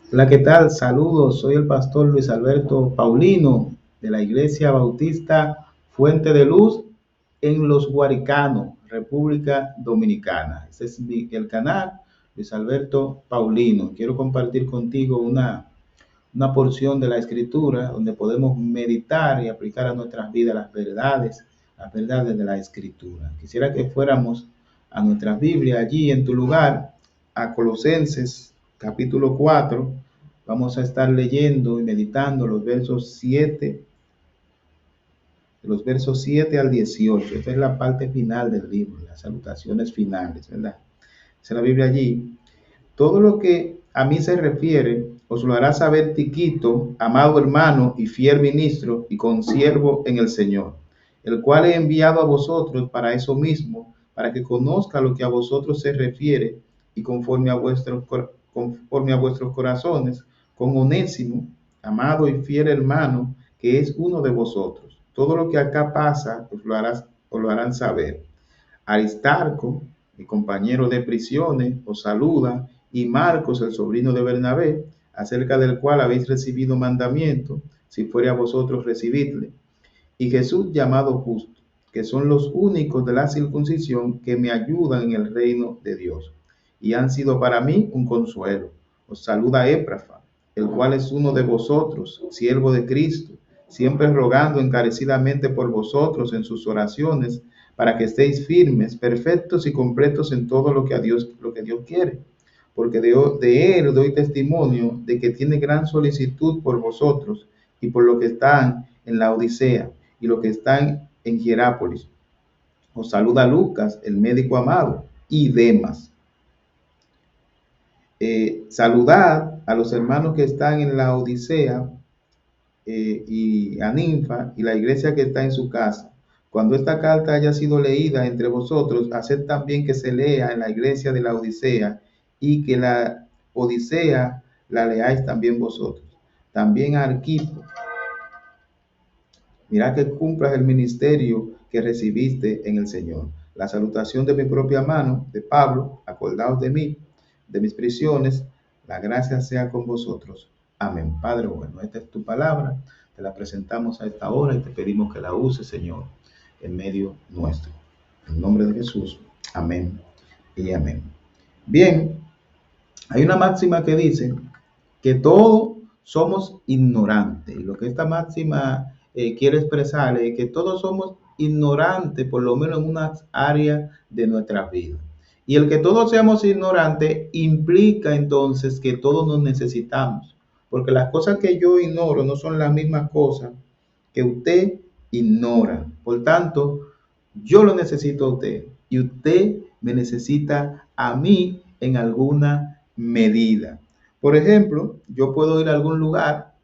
Hola, ¿qué tal? Saludos, soy el pastor Luis Alberto Paulino de la Iglesia Bautista Fuente de Luz en Los Guaricanos, República Dominicana. Este es el canal Luis Alberto Paulino. Quiero compartir contigo una porción de la Escritura donde podemos meditar y aplicar a nuestras vidas las verdades de la Escritura. Quisiera que fuéramos a nuestras Biblias allí en tu lugar, a Colosenses capítulo 4. Vamos a estar leyendo y meditando los versos 7 al 18. Esta es la parte final del libro, las salutaciones finales, ¿verdad? Dice la Biblia allí: todo lo que a mí se refiere, os lo hará saber Tiquito, amado hermano y fiel ministro y consiervo en el Señor, el cual he enviado a vosotros para eso mismo, para que conozca lo que a vosotros se refiere y conforme a vuestros corazones, con Onésimo, amado y fiel hermano, que es uno de vosotros. Todo lo que acá pasa, os lo harán saber. Aristarco, mi compañero de prisiones, os saluda, y Marcos, el sobrino de Bernabé, acerca del cual habéis recibido mandamiento, si fuere a vosotros recibidle, y Jesús llamado Justo, que son los únicos de la circuncisión que me ayudan en el reino de Dios, y han sido para mí un consuelo. Os saluda Éprafa, el cual es uno de vosotros, siervo de Cristo, siempre rogando encarecidamente por vosotros en sus oraciones, para que estéis firmes, perfectos y completos en todo lo que Dios quiere. Porque de él doy testimonio de que tiene gran solicitud por vosotros y por los que están en la Odisea y los que están en Hierápolis. Os saluda Lucas, el médico amado, y Demas. Saludad a los hermanos que están en la Odisea, y a Ninfa y la iglesia que está en su casa. Cuando esta carta haya sido leída entre vosotros, haced también que se lea en la iglesia de la Odisea, y que la Odisea la leáis también vosotros. También a Arquipo, mira que cumplas el ministerio que recibiste en el Señor. La salutación de mi propia mano, de Pablo. Acordaos de mí, de mis prisiones. La gracia sea con vosotros. Amén. Padre bueno, esta es tu palabra. Te la presentamos a esta hora y te pedimos que la uses, Señor, en medio nuestro. En nombre de Jesús. Amén y amén. Bien, hay una máxima que dice que todos somos ignorantes. Y lo que esta máxima quiere expresar es que todos somos ignorantes, por lo menos en una área de nuestra vida. Y el que todos seamos ignorantes implica entonces que todos nos necesitamos, porque las cosas que yo ignoro no son las mismas cosas que usted ignora. Por tanto, yo lo necesito a usted y usted me necesita a mí en alguna medida. Por ejemplo, yo puedo ir a algún lugar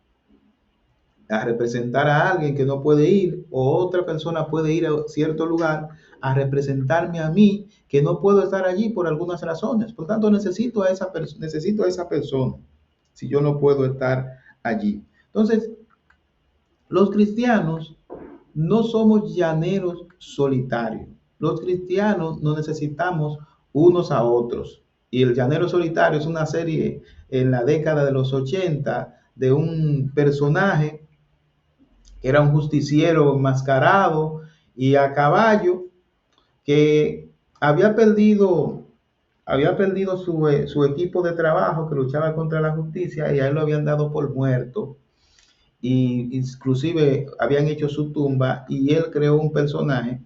a representar a alguien que no puede ir, o otra persona puede ir a cierto lugar a representarme a mí que no puedo estar allí por algunas razones. Por tanto, necesito a esa persona si yo no puedo estar allí. Entonces, los cristianos no somos llaneros solitarios. Los cristianos nos necesitamos unos a otros. Y El Llanero Solitario es una serie en la década de los 80 de un personaje que era un justiciero enmascarado y a caballo, que había perdido su equipo de trabajo que luchaba contra la justicia, y a él lo habían dado por muerto, y inclusive habían hecho su tumba, y él creó un personaje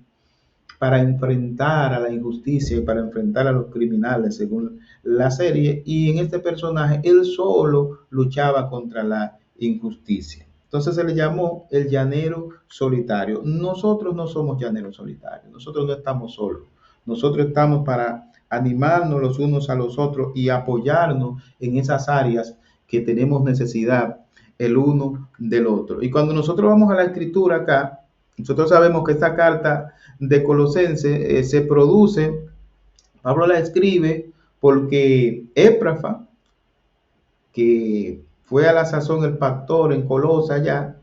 para enfrentar a la injusticia y para enfrentar a los criminales según la serie, y en este personaje él solo luchaba contra la injusticia. Entonces se le llamó el llanero solitario. Nosotros no somos llaneros solitarios, nosotros no estamos solos, nosotros estamos para animarnos los unos a los otros y apoyarnos en esas áreas que tenemos necesidad el uno del otro. Y cuando nosotros vamos a la escritura acá, nosotros sabemos que esta carta de Colosenses se produce, Pablo la escribe porque Éprafa, que fue a la sazón el pastor en Colosa ya,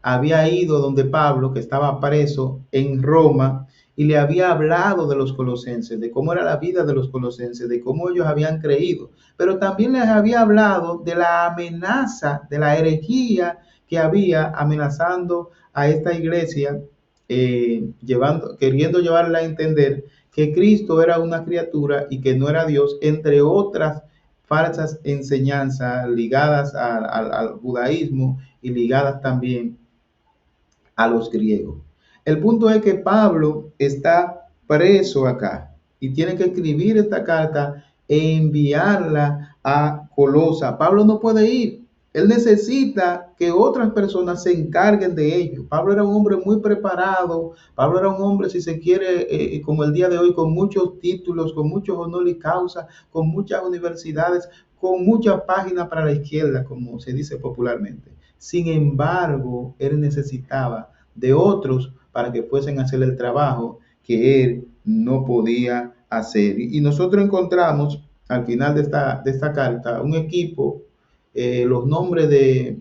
había ido donde Pablo, que estaba preso en Roma, y le había hablado de los colosenses, de cómo era la vida de los colosenses, de cómo ellos habían creído, pero también les había hablado de la amenaza, de la herejía que había amenazando a esta iglesia, queriendo llevarla a entender que Cristo era una criatura y que no era Dios, entre otras falsas enseñanzas ligadas al judaísmo y ligadas también a los griegos. El punto es que Pablo está preso acá y tiene que escribir esta carta e enviarla a Colosa. Pablo no puede ir. Él necesita que otras personas se encarguen de ello. Pablo era un hombre muy preparado. Pablo era un hombre, si se quiere, como el día de hoy, con muchos títulos, con muchos honores y causa, con muchas universidades, con muchas páginas para la izquierda, como se dice popularmente. Sin embargo, él necesitaba de otros para que fuesen a hacer el trabajo que él no podía hacer. Y nosotros encontramos al final de esta carta un equipo, los nombres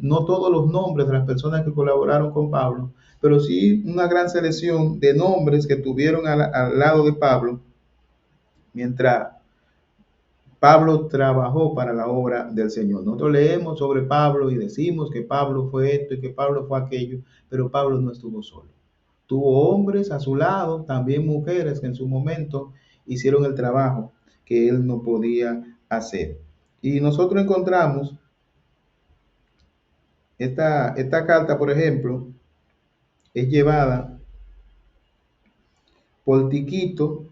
no todos los nombres de las personas que colaboraron con Pablo, pero sí una gran selección de nombres que tuvieron al lado de Pablo mientras Pablo trabajó para la obra del Señor. Nosotros leemos sobre Pablo y decimos que Pablo fue esto y que Pablo fue aquello, pero Pablo no estuvo solo. Tuvo hombres a su lado, también mujeres que en su momento hicieron el trabajo que él no podía hacer. Y nosotros encontramos esta carta, por ejemplo, es llevada por Tiquito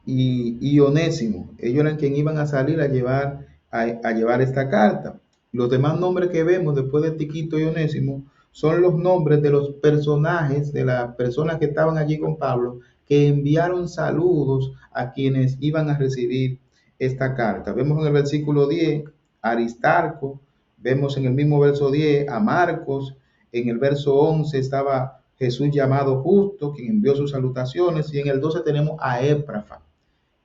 y Onésimo. Ellos eran quienes iban a salir a llevar esta carta. Los demás nombres que vemos después de Tiquito y Onésimo son los nombres de los personajes, de las personas que estaban allí con Pablo, que enviaron saludos a quienes iban a recibir esta carta. Vemos en el versículo 10 a Aristarco, vemos en el mismo verso 10 a Marcos, en el verso 11 estaba Jesús llamado Justo, quien envió sus salutaciones, y en el 12 tenemos a Éprafas,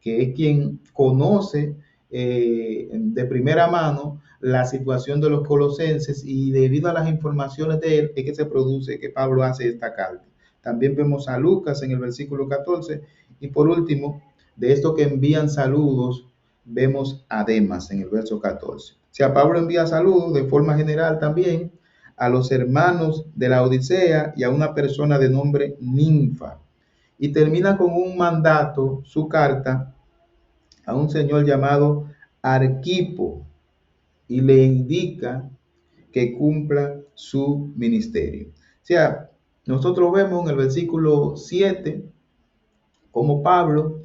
que es quien conoce de primera mano la situación de los colosenses, y debido a las informaciones de él es que se produce que Pablo hace esta carta. También vemos a Lucas en el versículo 14, y por último, de estos que envían saludos, vemos a Demas en el verso 14. O sea, Pablo envía saludos de forma general también a los hermanos de la Odisea y a una persona de nombre Ninfa. Y termina con un mandato, su carta, a un señor llamado Arquipo, y le indica que cumpla su ministerio. O sea, nosotros vemos en el versículo 7 cómo Pablo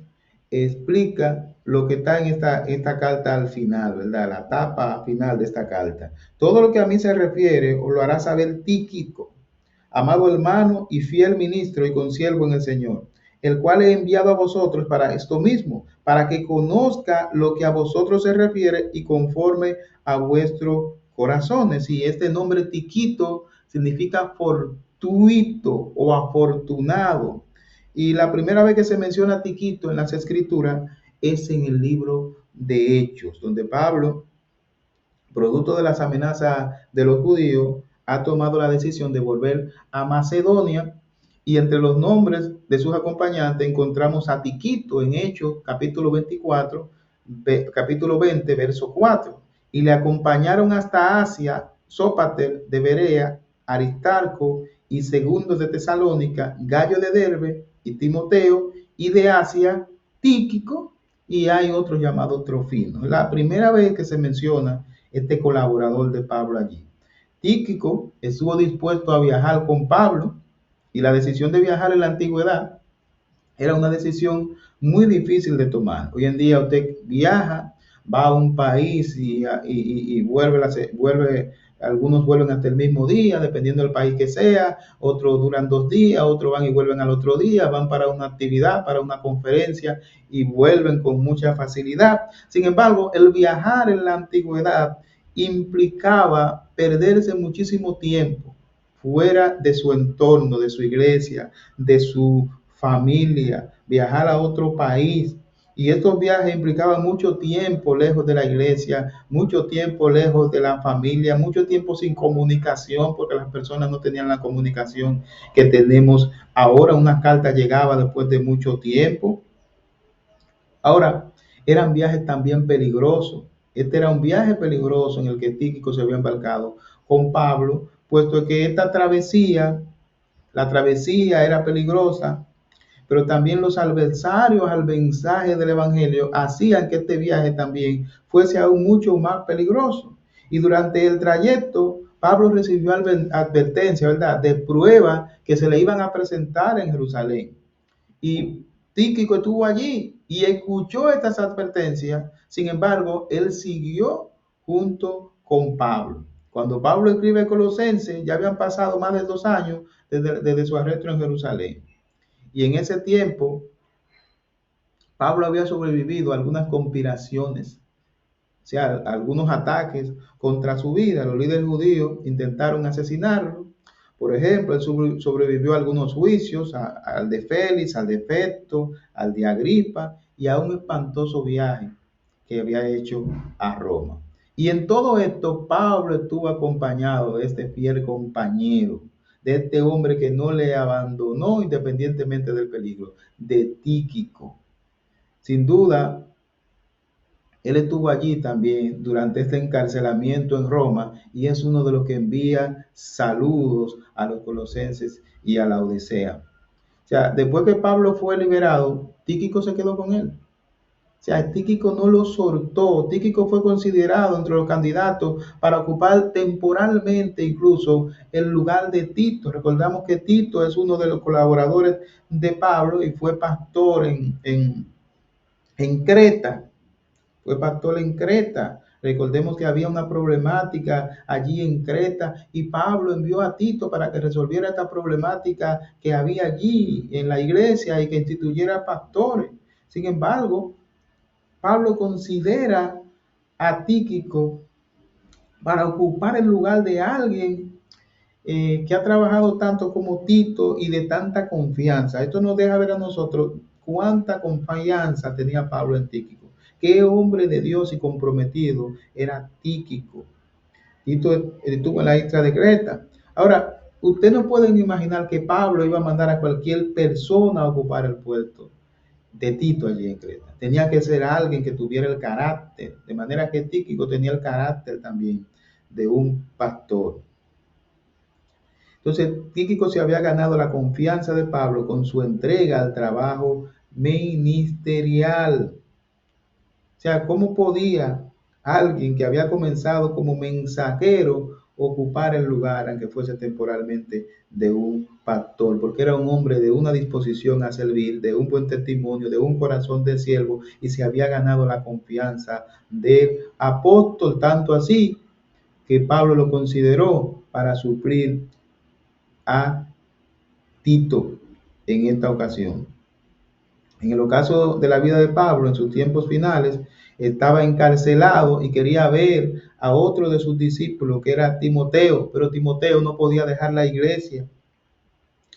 explica lo que está en esta carta al final, ¿verdad? La etapa final de esta carta. Todo lo que a mí se refiere os lo hará saber Tíquico, amado hermano y fiel ministro y consiervo en el Señor, el cual he enviado a vosotros para esto mismo, para que conozca lo que a vosotros se refiere y conforme a vuestros corazones. Y este nombre Tiquito significa fortuito o afortunado. Y la primera vez que se menciona Tiquito en las Escrituras es en el libro de Hechos, donde Pablo, producto de las amenazas de los judíos, ha tomado la decisión de volver a Macedonia, y entre los nombres de sus acompañantes encontramos a Tiquito en Hechos capítulo 24, capítulo 20, verso 4. Y le acompañaron hasta Asia Sópater de Berea, Aristarco y Segundo de Tesalónica, Gallo de Derbe y Timoteo, y de Asia Tíquico, y hay otro llamado Trofino. La primera vez que se menciona este colaborador de Pablo allí. Tíquico estuvo dispuesto a viajar con Pablo, y la decisión de viajar en la antigüedad era una decisión muy difícil de tomar. Hoy en día usted viaja, va a un país y vuelve, algunos vuelven hasta el mismo día, dependiendo del país que sea, otros duran 2 días, otros van y vuelven al otro día, van para una actividad, para una conferencia y vuelven con mucha facilidad. Sin embargo, el viajar en la antigüedad implicaba perderse muchísimo tiempo fuera de su entorno, de su iglesia, de su familia, viajar a otro país Y estos viajes implicaban mucho tiempo lejos de la iglesia, mucho tiempo lejos de la familia, mucho tiempo sin comunicación, porque las personas no tenían la comunicación que tenemos ahora. Una carta llegaba después de mucho tiempo. Ahora, eran viajes también peligrosos. Este era un viaje peligroso en el que Tíquico se había embarcado con Pablo, puesto que esta travesía, la travesía era peligrosa, pero también los adversarios al mensaje del Evangelio hacían que este viaje también fuese aún mucho más peligroso. Y durante el trayecto, Pablo recibió advertencia, ¿verdad?, de pruebas que se le iban a presentar en Jerusalén. Y Tíquico estuvo allí y escuchó estas advertencias. Sin embargo, él siguió junto con Pablo. Cuando Pablo escribe Colosenses, ya habían pasado más de 2 años desde su arresto en Jerusalén. Y en ese tiempo, Pablo había sobrevivido a algunas conspiraciones, o sea, algunos ataques contra su vida. Los líderes judíos intentaron asesinarlo. Por ejemplo, él sobrevivió a algunos juicios, al de Félix, al de Festo, al de Agripa y a un espantoso viaje que había hecho a Roma. Y en todo esto, Pablo estuvo acompañado de este fiel compañero, de este hombre que no le abandonó independientemente del peligro, de Tíquico. Sin duda, él estuvo allí también durante este encarcelamiento en Roma y es uno de los que envía saludos a los colosenses y a la Odisea. O sea, después que Pablo fue liberado, Tíquico se quedó con él. O sea, Tíquico no lo soltó. Tíquico fue considerado entre los candidatos para ocupar temporalmente incluso el lugar de Tito. Recordamos que Tito es uno de los colaboradores de Pablo y fue pastor en Creta. Fue pastor en Creta. Recordemos que había una problemática allí en Creta y Pablo envió a Tito para que resolviera esta problemática que había allí en la iglesia y que instituyera pastores. Sin embargo, Pablo considera a Tíquico para ocupar el lugar de alguien que ha trabajado tanto como Tito y de tanta confianza. Esto nos deja ver a nosotros cuánta confianza tenía Pablo en Tíquico. Qué hombre de Dios y comprometido era Tíquico. Tito estuvo en la isla de Creta. Ahora, ustedes no pueden imaginar que Pablo iba a mandar a cualquier persona a ocupar el puesto de Tito allí en Creta. Tenía que ser alguien que tuviera el carácter, de manera que Tíquico tenía el carácter también de un pastor. Entonces, Tíquico se había ganado la confianza de Pablo con su entrega al trabajo ministerial. O sea, ¿cómo podía alguien que había comenzado como mensajero ocupar el lugar, aunque fuese temporalmente, de un pastor? Porque era un hombre de una disposición a servir, de un buen testimonio, de un corazón de siervo, y se había ganado la confianza del apóstol, tanto así que Pablo lo consideró para suplir a Tito en esta ocasión. En el ocaso de la vida de Pablo, en sus tiempos finales, estaba encarcelado y quería ver a otro de sus discípulos, que era Timoteo, pero Timoteo no podía dejar la iglesia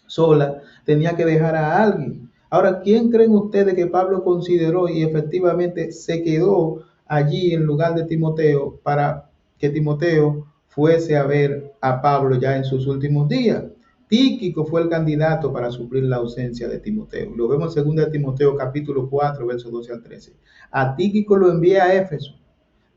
sola, tenía que dejar a alguien. Ahora, ¿quién creen ustedes que Pablo consideró y efectivamente se quedó allí en lugar de Timoteo para que Timoteo fuese a ver a Pablo ya en sus últimos días? Tíquico fue el candidato para suplir la ausencia de Timoteo. Lo vemos en 2 Timoteo capítulo 4, versos 12 al 13. A Tíquico lo envía a Éfeso.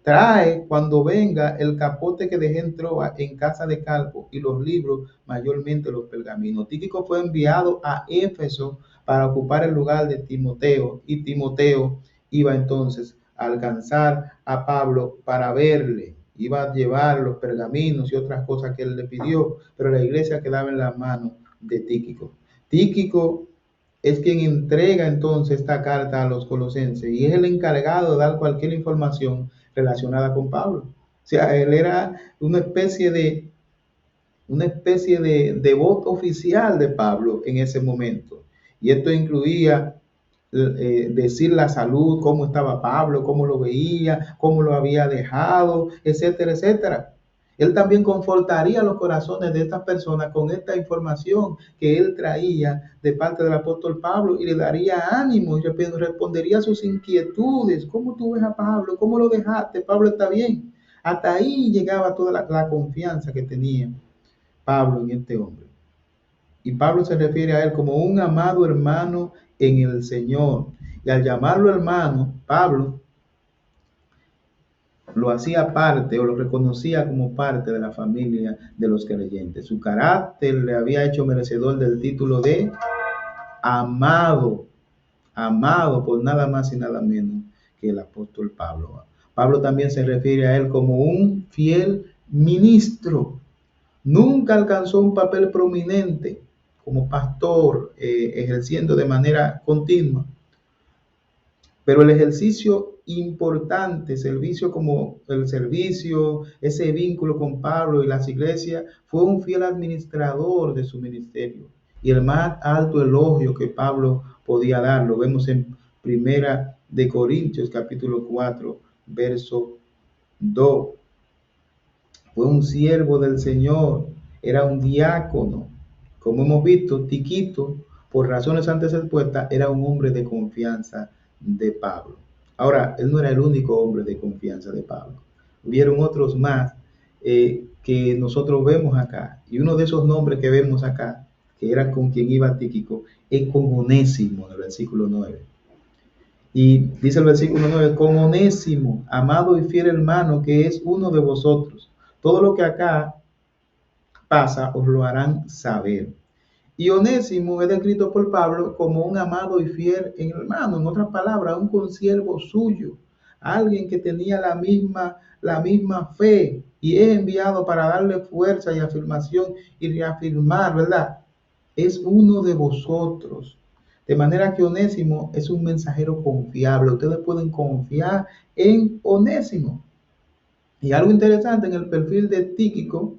Trae cuando venga el capote que dejé en Troa en casa de Calpo y los libros, mayormente los pergaminos. Tíquico fue enviado a Éfeso para ocupar el lugar de Timoteo y Timoteo iba entonces a alcanzar a Pablo para verle. Iba a llevar los pergaminos y otras cosas que él le pidió, pero la iglesia quedaba en las manos de Tíquico. Tíquico es quien entrega entonces esta carta a los colosenses y es el encargado de dar cualquier información relacionada con Pablo. O sea, él era una especie de voz oficial de Pablo en ese momento. Y esto incluía decir la salud, cómo estaba Pablo, cómo lo veía, cómo lo había dejado, etcétera, etcétera. Él también confortaría los corazones de estas personas con esta información que él traía de parte del apóstol Pablo y le daría ánimo y respondería a sus inquietudes. ¿Cómo tú ves a Pablo? ¿Cómo lo dejaste? Pablo está bien. Hasta ahí llegaba toda la confianza que tenía Pablo en este hombre. Y Pablo se refiere a él como un amado hermano en el Señor. Y al llamarlo hermano, Pablo lo hacía parte o lo reconocía como parte de la familia de los creyentes. Su carácter le había hecho merecedor del título de amado, amado por nada más y nada menos que el apóstol Pablo. Pablo también se refiere a él como un fiel ministro. Nunca alcanzó un papel prominente como pastor, ejerciendo de manera continua. Pero el ejercicio importante, servicio como el servicio, ese vínculo con Pablo y las iglesias, fue un fiel administrador de su ministerio. Y el más alto elogio que Pablo podía dar, lo vemos en Primera de Corintios, capítulo 4, verso 2. Fue un siervo del Señor, era un diácono. Como hemos visto, Tiquito, por razones antes expuestas, era un hombre de confianza de Pablo. Ahora, él no era el único hombre de confianza de Pablo. Hubieron otros más que nosotros vemos acá. Y uno de esos nombres que vemos acá, que era con quien iba Tíquico, es con Onésimo, en el versículo 9. Y dice el versículo 9, con Onésimo, amado y fiel hermano, que es uno de vosotros. Todo lo que acá pasa os lo harán saber. Y Onésimo es descrito por Pablo como un amado y fiel hermano, en otras palabras, un consiervo suyo, alguien que tenía la misma fe y es enviado para darle fuerza y afirmación y reafirmar, ¿verdad? Es uno de vosotros. De manera que Onésimo es un mensajero confiable. Ustedes pueden confiar en Onésimo. Y algo interesante en el perfil de Tíquico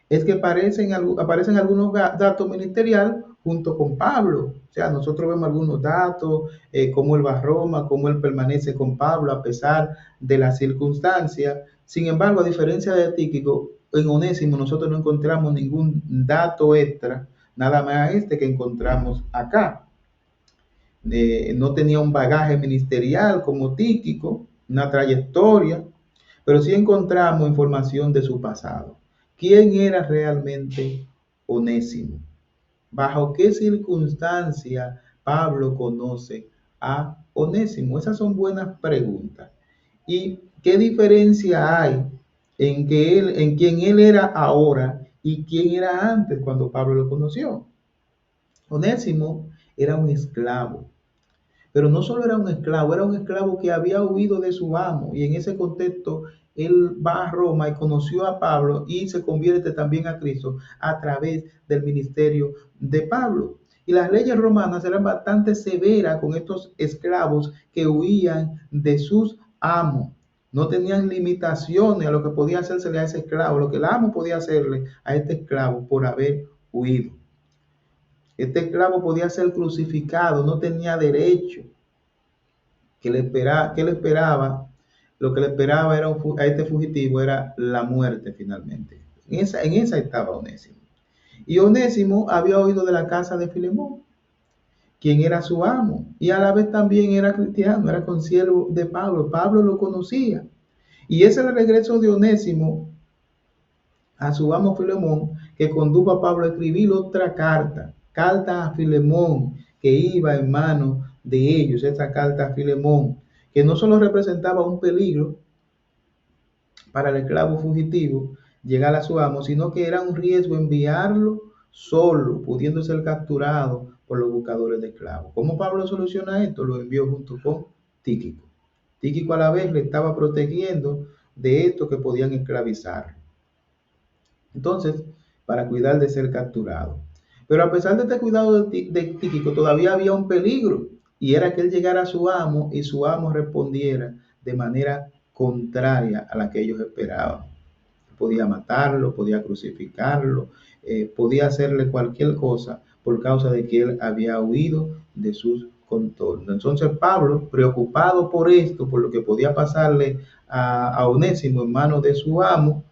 es que aparecen algunos datos ministeriales junto con Pablo. O sea, nosotros vemos algunos datos, cómo él va a Roma, cómo él permanece con Pablo a pesar de las circunstancias. Sin embargo, a diferencia de Tíquico, en Onésimo nosotros no encontramos ningún dato extra, nada más este que encontramos acá. No tenía un bagaje ministerial como Tíquico, una trayectoria, pero sí encontramos información de su pasado. ¿Quién era realmente Onésimo? ¿Bajo qué circunstancia Pablo conoce a Onésimo? Esas son buenas preguntas. ¿Y qué diferencia hay en quién él era ahora y quién era antes cuando Pablo lo conoció? Onésimo era un esclavo. Pero no solo era un esclavo que había huido de su amo. Y en ese contexto, él va a Roma y conoció a Pablo y se convierte también a Cristo a través del ministerio de Pablo. Y las leyes romanas eran bastante severas con estos esclavos que huían de sus amos. No tenían limitaciones a lo que podía hacérsele a ese esclavo, lo que el amo podía hacerle a este esclavo por haber huido. Este esclavo podía ser crucificado, no tenía derecho. ¿Qué le esperaba? Lo que le esperaba era a este fugitivo era la muerte finalmente. En esa estaba Onésimo. Y Onésimo había oído de la casa de Filemón, quien era su amo, y a la vez también era cristiano, era consiervo de Pablo. Pablo lo conocía. Y ese es el regreso de Onésimo a su amo Filemón, que condujo a Pablo a escribir otra carta a Filemón, que iba en manos de ellos, esta carta a Filemón, que no solo representaba un peligro para el esclavo fugitivo llegar a su amo, sino que era un riesgo enviarlo solo, pudiendo ser capturado por los buscadores de esclavos. ¿Cómo Pablo soluciona esto? Lo envió junto con Tíquico. Tíquico a la vez le estaba protegiendo de esto que podían esclavizar. Entonces, para cuidar de ser capturado. Pero a pesar de este cuidado de Tíquico, todavía había un peligro, y era que él llegara a su amo y su amo respondiera de manera contraria a la que ellos esperaban. Podía matarlo, podía crucificarlo, podía hacerle cualquier cosa por causa de que él había huido de sus contornos. Entonces Pablo, preocupado por esto, por lo que podía pasarle a Onésimo en manos de su amo,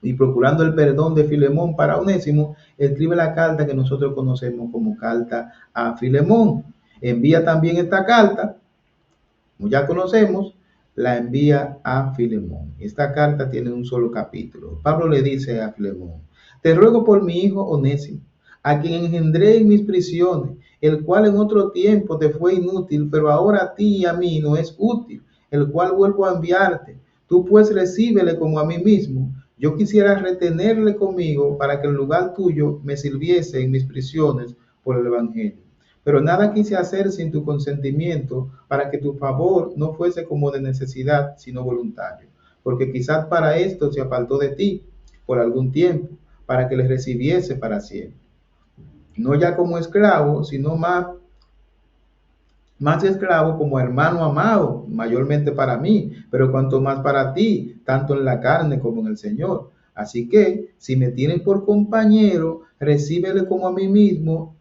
y procurando el perdón de Filemón para Onésimo, escribe la carta que nosotros conocemos como carta a Filemón. Envía también esta carta, como ya conocemos, la envía a Filemón. Esta carta tiene un solo capítulo. Pablo le dice a Filemón: te ruego por mi hijo Onésimo, a quien engendré en mis prisiones, el cual en otro tiempo te fue inútil, pero ahora a ti y a mí no es útil, el cual vuelvo a enviarte. Tú pues recíbele como a mí mismo. Yo quisiera retenerle conmigo para que en lugar tuyo me sirviese en mis prisiones por el Evangelio. Pero nada quise hacer sin tu consentimiento, para que tu favor no fuese como de necesidad, sino voluntario. Porque quizás para esto se apartó de ti por algún tiempo, para que le recibiese para siempre. No ya como esclavo, sino más esclavo como hermano amado, mayormente para mí, pero cuanto más para ti, tanto en la carne como en el Señor. Así que, si me tienen por compañero, recíbele como a mí mismo,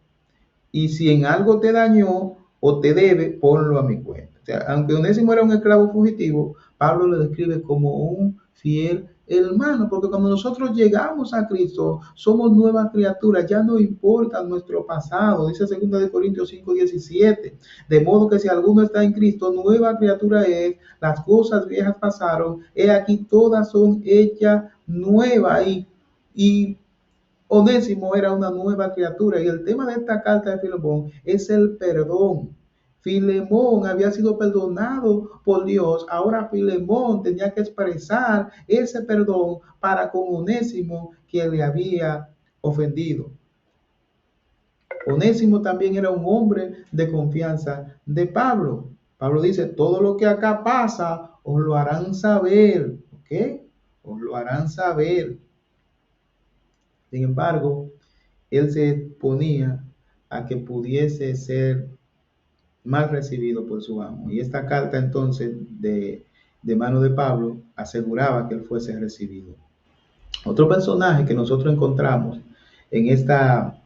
y si en algo te dañó o te debe, ponlo a mi cuenta. O sea, aunque Onésimo era un esclavo fugitivo, Pablo lo describe como un fiel hermano, porque cuando nosotros llegamos a Cristo, somos nuevas criaturas, ya no importa nuestro pasado, dice 2 Corintios 5:17, de modo que si alguno está en Cristo, nueva criatura es, las cosas viejas pasaron, he aquí todas son hechas nuevas, y Onésimo era una nueva criatura, y el tema de esta carta de Filemón es el perdón. Filemón había sido perdonado por Dios, ahora Filemón tenía que expresar ese perdón para con Onésimo, que le había ofendido. Onésimo también era un hombre de confianza de Pablo. Pablo dice: todo lo que acá pasa os lo harán saber, ¿ok? Os lo harán saber. Sin embargo, él se exponía a que pudiese ser mal recibido por su amo. Y esta carta entonces de mano de Pablo aseguraba que él fuese recibido. Otro personaje que nosotros encontramos en esta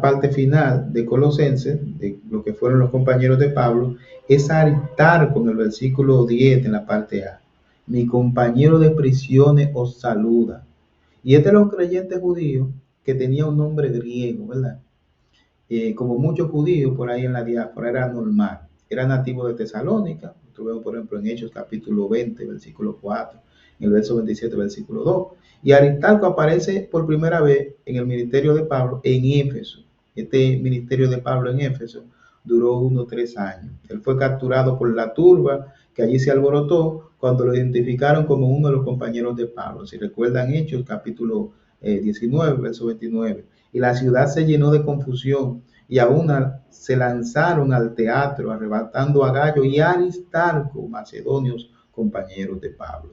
parte final de Colosenses, de lo que fueron los compañeros de Pablo, es Aristarco en el versículo 10 en la parte A. Mi compañero de prisiones os saluda. Y este era un creyente judío que tenía un nombre griego, ¿verdad? Como muchos judíos por ahí en la diáspora, era normal. Era nativo de Tesalónica, lo vemos por ejemplo en Hechos capítulo 20, versículo 4, en el verso 27, versículo 2. Y Aristarco aparece por primera vez en el ministerio de Pablo en Éfeso. Este ministerio de Pablo en Éfeso duró unos 3 años. Él fue capturado por la turba que allí se alborotó cuando lo identificaron como uno de los compañeros de Pablo. Si recuerdan Hechos capítulo 19, verso 29. Y la ciudad se llenó de confusión, y aún se lanzaron al teatro, arrebatando a Gallo y a Aristarco, macedonios compañeros de Pablo.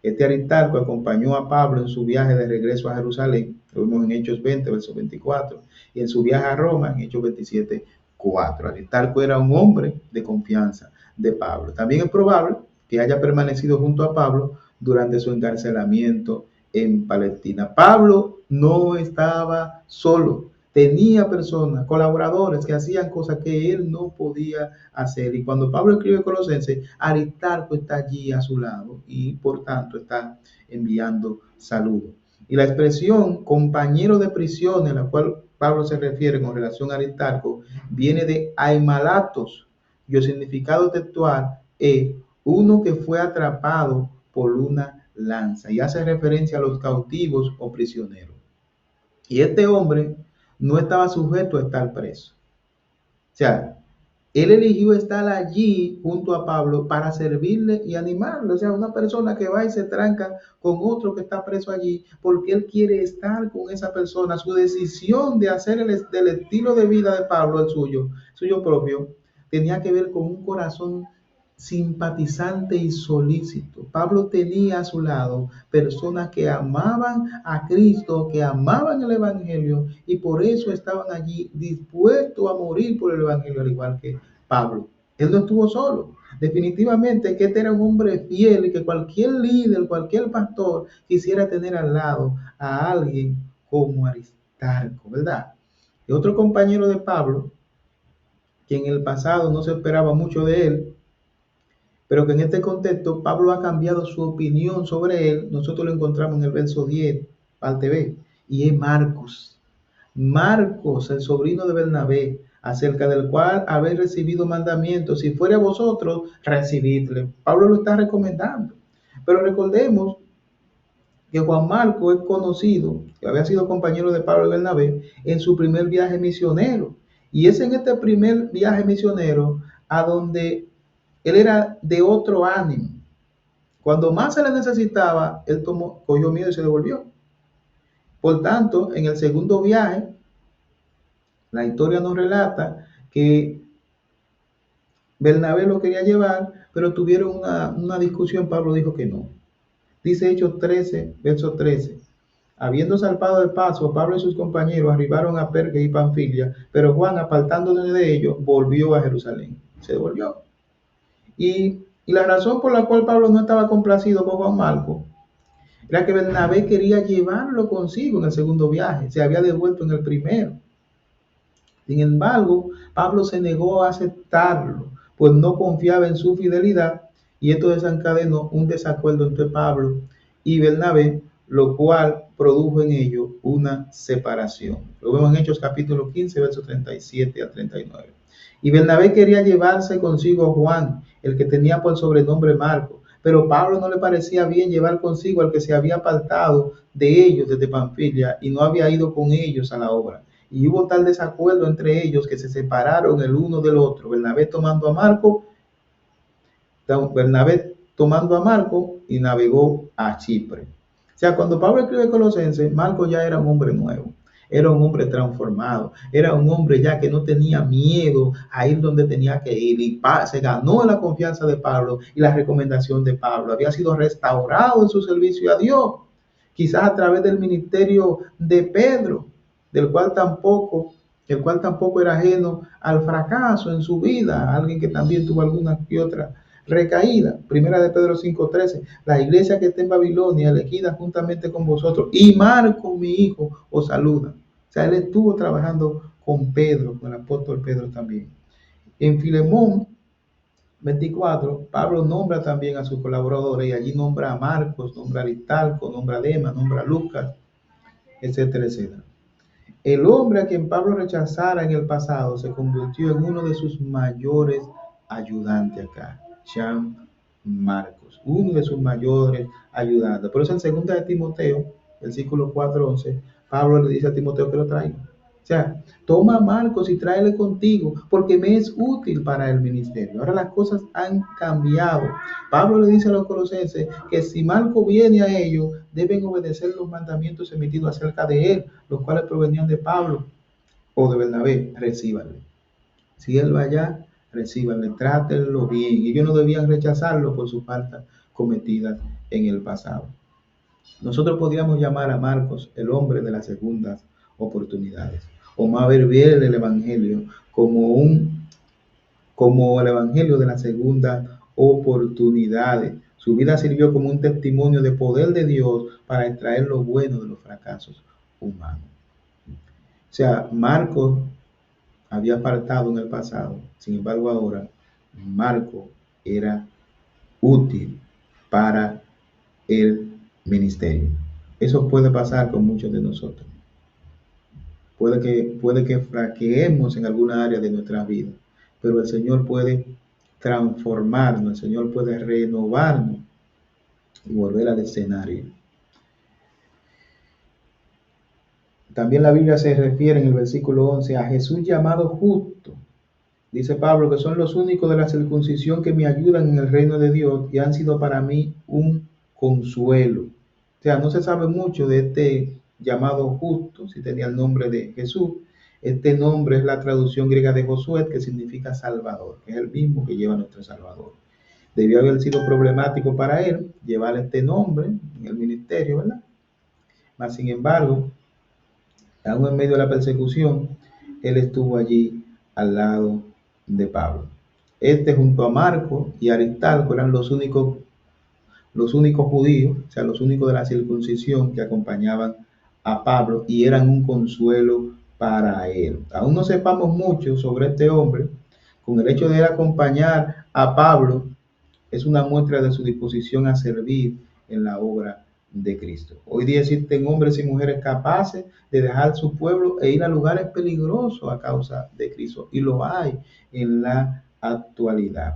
Este Aristarco acompañó a Pablo en su viaje de regreso a Jerusalén, lo vemos en Hechos 20, verso 24, y en su viaje a Roma, en Hechos 27, 4. Aristarco era un hombre de confianza de Pablo. También es probable que haya permanecido junto a Pablo durante su encarcelamiento en Palestina. Pablo no estaba solo, tenía personas, colaboradores que hacían cosas que él no podía hacer. Y cuando Pablo escribe Colosenses, Aristarco está allí a su lado y por tanto está enviando saludos. Y la expresión compañero de prisión, a la cual Pablo se refiere con relación a Aristarco, viene de aimalatos, y el significado textual es uno que fue atrapado por una lanza, y hace referencia a los cautivos o prisioneros. Y este hombre no estaba sujeto a estar preso. O sea, él eligió estar allí junto a Pablo para servirle y animarle. O sea, una persona que va y se tranca con otro que está preso allí porque él quiere estar con esa persona. Su decisión de hacer del estilo de vida de Pablo el suyo propio, tenía que ver con un corazón simpatizante y solícito. Pablo tenía a su lado personas que amaban a Cristo, que amaban el Evangelio, y por eso estaban allí dispuestos a morir por el Evangelio, al igual que Pablo. Él no estuvo solo. Definitivamente que este era un hombre fiel, y que cualquier líder, cualquier pastor quisiera tener al lado a alguien como Aristarco, ¿verdad? Y otro compañero de Pablo, que en el pasado no se esperaba mucho de él, pero que en este contexto Pablo ha cambiado su opinión sobre él. Nosotros lo encontramos en el verso 10, parte B, y es Marcos. Marcos, el sobrino de Bernabé, acerca del cual habéis recibido mandamientos, si fuere a vosotros, recibidle. Pablo lo está recomendando. Pero recordemos que Juan Marco es conocido, que había sido compañero de Pablo y Bernabé en su primer viaje misionero. Y es en este primer viaje misionero a donde él era de otro ánimo. Cuando más se le necesitaba, él cogió miedo y se devolvió. Por tanto, en el segundo viaje, la historia nos relata que Bernabé lo quería llevar, pero tuvieron una discusión. Pablo dijo que no. Dice Hechos 13, verso 13. Habiendo salpado de paso, Pablo y sus compañeros arribaron a Perge y Panfilia, pero Juan, apartándose de ellos, volvió a Jerusalén. Se devolvió. Y la razón por la cual Pablo no estaba complacido con Juan Marco era que Bernabé quería llevarlo consigo en el segundo viaje. Se había devuelto en el primero. Sin embargo, Pablo se negó a aceptarlo, pues no confiaba en su fidelidad, y esto desencadenó un desacuerdo entre Pablo y Bernabé, lo cual produjo en ello una separación. Lo vemos en Hechos capítulo 15, versos 37 a 39. Y Bernabé quería llevarse consigo a Juan, el que tenía por sobrenombre Marco, pero Pablo no le parecía bien llevar consigo al que se había apartado de ellos desde Panfilia y no había ido con ellos a la obra. Y hubo tal desacuerdo entre ellos que se separaron el uno del otro. Bernabé tomando a Marco y navegó a Chipre. O sea, cuando Pablo escribe Colosenses, Marco ya era un hombre nuevo, era un hombre transformado, era un hombre ya que no tenía miedo a ir donde tenía que ir, y se ganó la confianza de Pablo y la recomendación de Pablo. Había sido restaurado en su servicio a Dios, quizás a través del ministerio de Pedro, del cual tampoco el cual tampoco era ajeno al fracaso en su vida, alguien que también tuvo alguna que otra recaída. Primera de Pedro 5:13, la iglesia que está en Babilonia, elegida juntamente con vosotros, y Marco, mi hijo, os saluda. O sea, él estuvo trabajando con Pedro, con el apóstol Pedro también. En Filemón 24, Pablo nombra también a sus colaboradores, y allí nombra a Marcos, nombra a Aristarco, nombra a Demas, nombra a Lucas, etcétera, etcétera. El hombre a quien Pablo rechazara en el pasado se convirtió en uno de sus mayores ayudantes acá, Jean Marcos, uno de sus mayores ayudantes. Por eso en 2 de Timoteo, versículo 4:11, Pablo le dice a Timoteo que lo traiga. O sea, toma a Marcos y tráele contigo, porque me es útil para el ministerio. Ahora las cosas han cambiado. Pablo le dice a los colosenses que si Marcos viene a ellos, deben obedecer los mandamientos emitidos acerca de él, los cuales provenían de Pablo o de Bernabé. Recíbanle. Si él va allá, recíbanle, trátenlo bien. Ellos no debían rechazarlo por su falta cometida en el pasado. Nosotros podríamos llamar a Marcos el hombre de las segundas oportunidades, o más ver bien el evangelio como el evangelio de las segundas oportunidades. Su vida sirvió como un testimonio de poder de Dios para extraer lo bueno de los fracasos humanos. O sea, Marcos había faltado en el pasado, sin embargo ahora Marcos era útil para el ministerio. Eso puede pasar con muchos de nosotros. Puede que fraqueemos en alguna área de nuestra vida, pero el Señor puede transformarnos, el Señor puede renovarnos y volver al escenario. También la Biblia se refiere en el versículo 11 a Jesús llamado justo. Dice Pablo que son los únicos de la circuncisión que me ayudan en el reino de Dios y han sido para mí un consuelo. O sea, no se sabe mucho de este llamado justo, si tenía el nombre de Jesús. Este nombre es la traducción griega de Josué, que significa Salvador, que es el mismo que lleva nuestro Salvador. Debió haber sido problemático para él llevar este nombre en el ministerio, ¿verdad? Mas, sin embargo, aún en medio de la persecución, él estuvo allí al lado de Pablo. Este junto a Marco y Aristarco eran los únicos judíos, o sea, los únicos de la circuncisión que acompañaban a Pablo y eran un consuelo para él. Aún no sepamos mucho sobre este hombre, con el hecho de él acompañar a Pablo es una muestra de su disposición a servir en la obra de Cristo. Hoy día existen hombres y mujeres capaces de dejar su pueblo e ir a lugares peligrosos a causa de Cristo, y lo hay en la actualidad.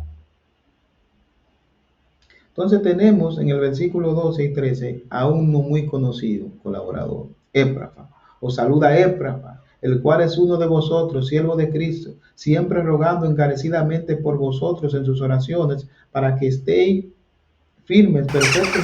Entonces tenemos en el versículo 12 y 13 a un no muy conocido colaborador, Epafra. Os saluda Epafra, el cual es uno de vosotros, siervo de Cristo, siempre rogando encarecidamente por vosotros en sus oraciones, para que estéis firmes, perfectos,